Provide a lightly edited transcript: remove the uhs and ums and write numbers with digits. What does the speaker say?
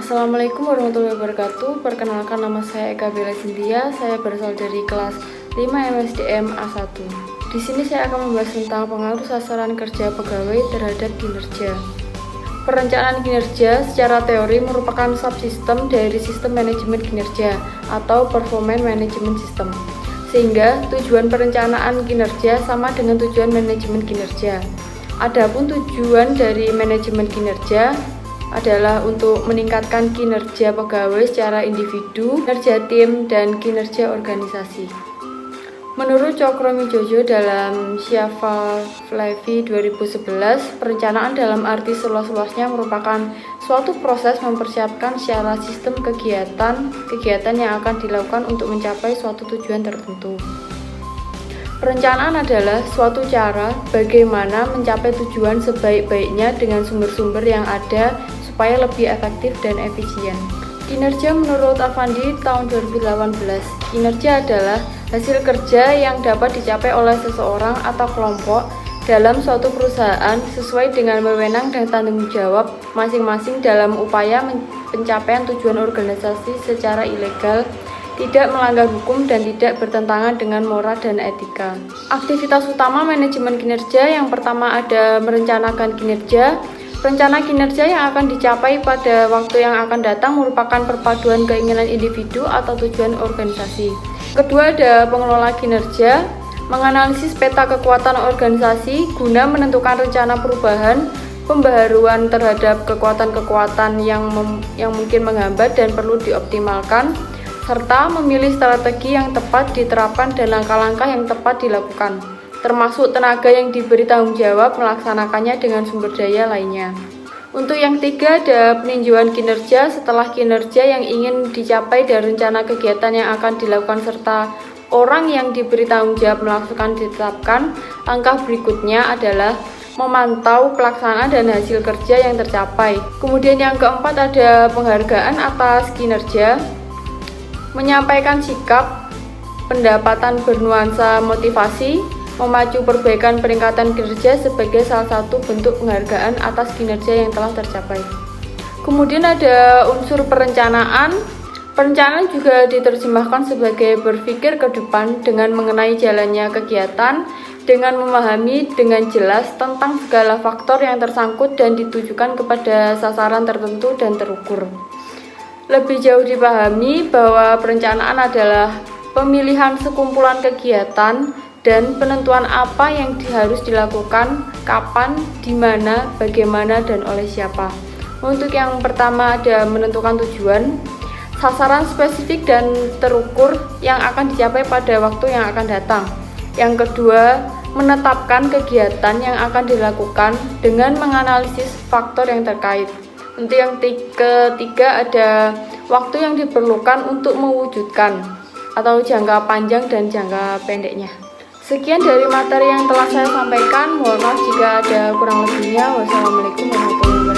Assalamualaikum warahmatullahi wabarakatuh. Perkenalkan, nama saya Eka Bella Cynthia. Saya berasal dari kelas 5 MSDM A1. Di sini saya akan membahas tentang pengaruh sasaran kerja pegawai terhadap kinerja. Perencanaan kinerja secara teori merupakan subsistem dari sistem manajemen kinerja atau performance management system. Sehingga tujuan perencanaan kinerja sama dengan tujuan manajemen kinerja. Adapun tujuan dari manajemen kinerja adalah untuk meningkatkan kinerja pegawai secara individu, kinerja tim, dan kinerja organisasi. Menurut Cokroaminojo dalam Schiaffino 2011, perencanaan dalam arti seluas-luasnya merupakan suatu proses mempersiapkan secara sistem kegiatan yang akan dilakukan untuk mencapai suatu tujuan tertentu. Perencanaan adalah suatu cara bagaimana mencapai tujuan sebaik-baiknya dengan sumber-sumber yang ada supaya lebih efektif dan efisien. Kinerja menurut Avandi tahun 2018. Kinerja adalah hasil kerja yang dapat dicapai oleh seseorang atau kelompok dalam suatu perusahaan sesuai dengan wewenang dan tanggung jawab masing-masing dalam upaya pencapaian tujuan organisasi secara ilegal, tidak melanggar hukum, dan tidak bertentangan dengan moral dan etika. Aktivitas utama manajemen kinerja yang pertama ada merencanakan kinerja. Rencana kinerja yang akan dicapai pada waktu yang akan datang merupakan perpaduan keinginan individu atau tujuan organisasi. Kedua ada pengelola kinerja, menganalisis peta kekuatan organisasi guna menentukan rencana perubahan, pembaharuan terhadap kekuatan-kekuatan yang mungkin menghambat dan perlu dioptimalkan, serta memilih strategi yang tepat diterapkan dan langkah-langkah yang tepat dilakukan, termasuk tenaga yang diberi tanggung jawab melaksanakannya dengan sumber daya lainnya. Untuk yang ketiga ada peninjauan kinerja setelah kinerja yang ingin dicapai dari rencana kegiatan yang akan dilakukan serta orang yang diberi tanggung jawab melaksanakan ditetapkan. Langkah berikutnya adalah memantau pelaksanaan dan hasil kerja yang tercapai. Kemudian yang keempat ada penghargaan atas kinerja, menyampaikan sikap, pendapatan bernuansa motivasi, memacu perbaikan peningkatan kinerja sebagai salah satu bentuk penghargaan atas kinerja yang telah tercapai. Kemudian ada unsur perencanaan. Perencanaan juga diterjemahkan sebagai berpikir ke depan dengan mengenai jalannya kegiatan, dengan memahami dengan jelas tentang segala faktor yang tersangkut dan ditujukan kepada sasaran tertentu dan terukur. Lebih jauh dipahami bahwa perencanaan adalah pemilihan sekumpulan kegiatan dan penentuan apa yang harus dilakukan, kapan, di mana, bagaimana, dan oleh siapa. Untuk yang pertama ada menentukan tujuan, sasaran spesifik dan terukur yang akan dicapai pada waktu yang akan datang. Yang kedua, menetapkan kegiatan yang akan dilakukan dengan menganalisis faktor yang terkait. Untuk yang ketiga ada waktu yang diperlukan untuk mewujudkan atau jangka panjang dan jangka pendeknya. Sekian dari materi yang telah saya sampaikan. Mohon maaf jika ada kurang lebihnya. Wassalamualaikum warahmatullahi wabarakatuh.